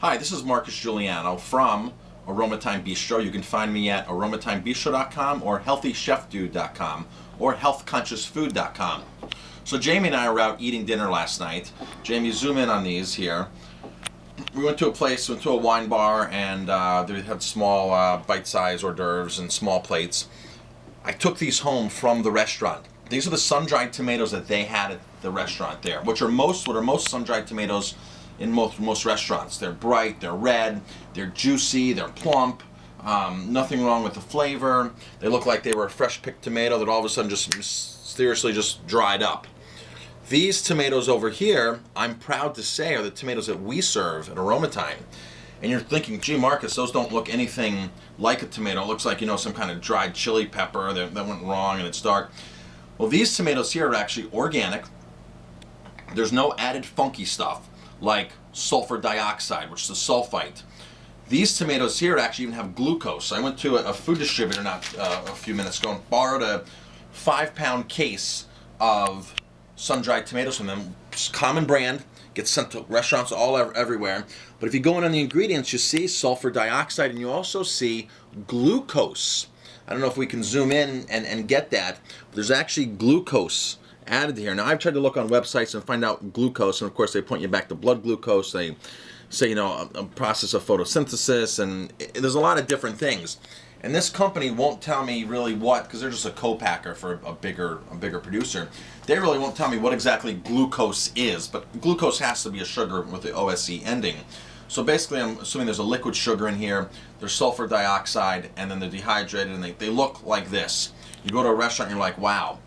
Hi, this is Marcus Guiliano from Aroma Thyme Bistro. You can find me at aromathymebistro.com or healthychefdude.com or healthconsciousfood.com. So Jamie and I were out eating dinner last night. Jamie, zoom in on these here. We went to a wine bar, and they had small bite-sized hors d'oeuvres and small plates. I took these home from the restaurant. These are the sun-dried tomatoes that they had at the restaurant there, what are most sun-dried tomatoes in most restaurants. They're bright, they're red, they're juicy, they're plump, nothing wrong with the flavor. They look like they were a fresh picked tomato that all of a sudden just mysteriously just dried up. These tomatoes over here, I'm proud to say, are the tomatoes that we serve at Aroma Thyme. And you're thinking, gee, Marcus, those don't look anything like a tomato. It looks like, some kind of dried chili pepper that went wrong and it's dark. Well, these tomatoes here are actually organic. There's no added funky stuff like sulfur dioxide, which is a sulfite. These tomatoes here actually even have glucose. I went to a food distributor a few minutes ago and borrowed a 5-pound case of sun-dried tomatoes from them. It's a common brand, gets sent to restaurants everywhere. But if you go in on the ingredients, you see sulfur dioxide and you also see glucose. I don't know if we can zoom in and get that, but there's actually glucose added here. Now, I've tried to look on websites and find out glucose, and of course they point you back to blood glucose. They say, a process of photosynthesis, and there's a lot of different things. And this company won't tell me really what, because they're just a co-packer for a bigger producer. They really won't tell me what exactly glucose is, but glucose has to be a sugar with the OSE ending. So basically, I'm assuming there's a liquid sugar in here, there's sulfur dioxide, and then they're dehydrated, and they look like this. You go to a restaurant and you're like, wow.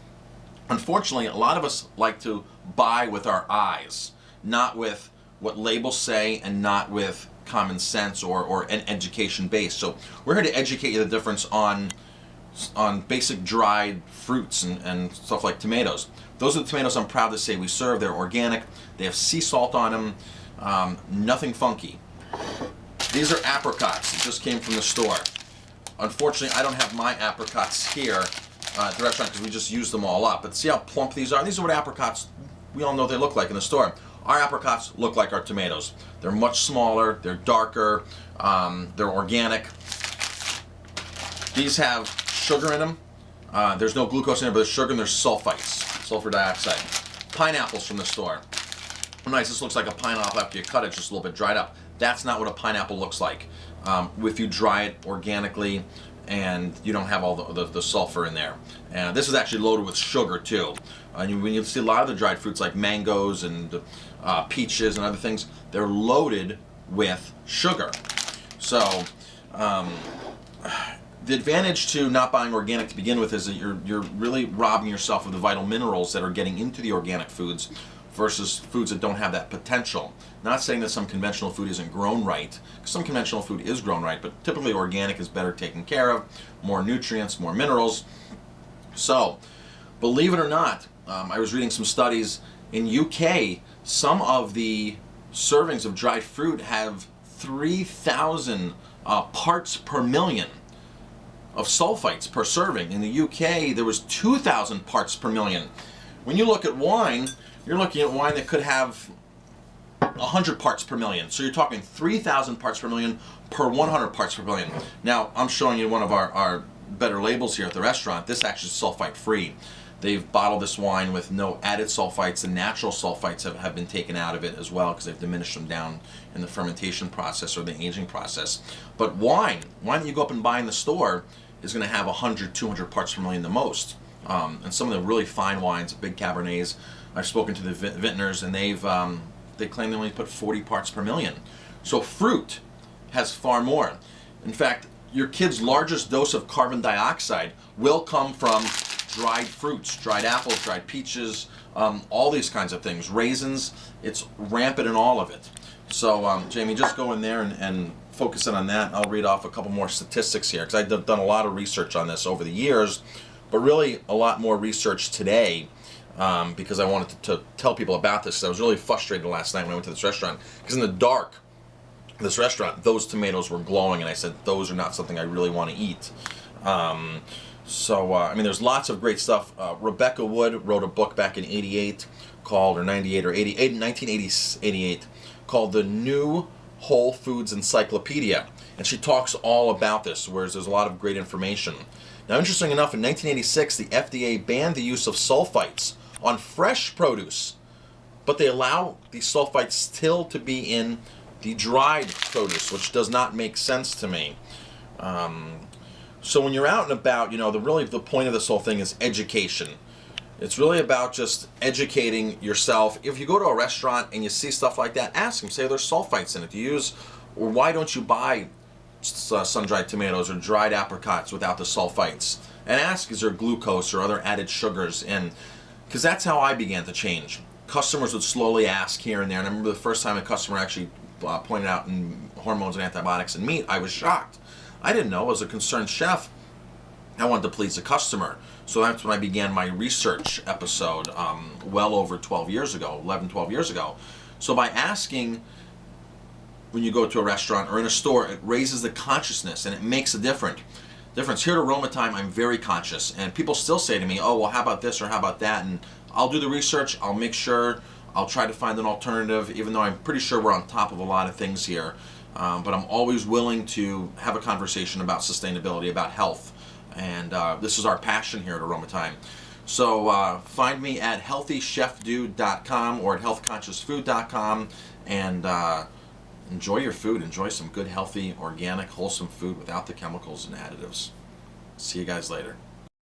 Unfortunately, a lot of us like to buy with our eyes, not with what labels say and not with common sense or an education base. So we're here to educate you the difference on basic dried fruits and stuff like tomatoes. Those are the tomatoes I'm proud to say we serve. They're organic. They have sea salt on them. Nothing funky. These are apricots. It just came from the store. Unfortunately, I don't have my apricots here at the restaurant because we just used them all up. But see how plump these are? These are what apricots, we all know they look like in the store. Our apricots look like our tomatoes. They're much smaller, they're darker, they're organic. These have sugar in them. There's no glucose in there, but there's sugar and there's sulfites, sulfur dioxide. Pineapples from the store. Nice, this looks like a pineapple after you cut it, just a little bit dried up. That's not what a pineapple looks like. If you dry it organically and you don't have all the sulfur in there. And this is actually loaded with sugar too. When you see a lot of the dried fruits like mangoes and peaches and other things, they're loaded with sugar. So the advantage to not buying organic to begin with is that you're really robbing yourself of the vital minerals that are getting into the organic foods versus foods that don't have that potential. Not saying that some conventional food isn't grown right, because some conventional food is grown right, but typically organic is better taken care of, more nutrients, more minerals. So, believe it or not, I was reading some studies in UK, some of the servings of dried fruit have 3,000 parts per million of sulfites per serving. In the UK, there was 2,000 parts per million. When you look at wine, you're looking at wine that could have 100 parts per million. So you're talking 3,000 parts per million per 100 parts per million. Now, I'm showing you one of our better labels here at the restaurant. This actually is sulfite free. They've bottled this wine with no added sulfites. The natural sulfites have been taken out of it as well because they've diminished them down in the fermentation process or the aging process. But wine that you go up and buy in the store is going to have 100, 200 parts per million the most. And some of the really fine wines, big Cabernets, I've spoken to the vintners, and they claim they only put 40 parts per million. So fruit has far more. In fact, your kid's largest dose of carbon dioxide will come from dried fruits, dried apples, dried peaches, all these kinds of things. Raisins, it's rampant in all of it. So, Jamie, just go in there and focus in on that. I'll read off a couple more statistics here, because I've done a lot of research on this over the years, but really a lot more research today. Because I wanted to tell people about this. I was really frustrated last night when I went to this restaurant, because in the dark, this restaurant, those tomatoes were glowing, and I said, those are not something I really want to eat. There's lots of great stuff. Rebecca Wood wrote a book back in 88 called, or 98 or 88, 1988, called The New Whole Foods Encyclopedia, and she talks all about this, whereas there's a lot of great information. Now, interesting enough, in 1986, the FDA banned the use of sulfites on fresh produce, but they allow these sulfites still to be in the dried produce, which does not make sense to me. So when you're out and about, the point of this whole thing is education. It's really about just educating yourself. If you go to a restaurant and you see stuff like that, ask them, say there's sulfites in it. Or why don't you buy sun-dried tomatoes or dried apricots without the sulfites? And ask, is there glucose or other added sugars in? Because that's how I began to change. Customers would slowly ask here and there, and I remember the first time a customer actually pointed out in hormones and antibiotics in meat, I was shocked. I didn't know. As a concerned chef, I wanted to please the customer. So that's when I began my research episode well over 12 years ago, 11, 12 years ago. So by asking when you go to a restaurant or in a store, it raises the consciousness and it makes a difference. Here at Aroma Thyme, I'm very conscious, and people still say to me, oh, well, how about this or how about that? And I'll do the research, I'll make sure, I'll try to find an alternative, even though I'm pretty sure we're on top of a lot of things here. But I'm always willing to have a conversation about sustainability, about health. And this is our passion here at Aroma Thyme. So find me at healthychefdude.com or at healthconsciousfood.com, and enjoy your food. Enjoy some good, healthy, organic, wholesome food without the chemicals and additives. See you guys later.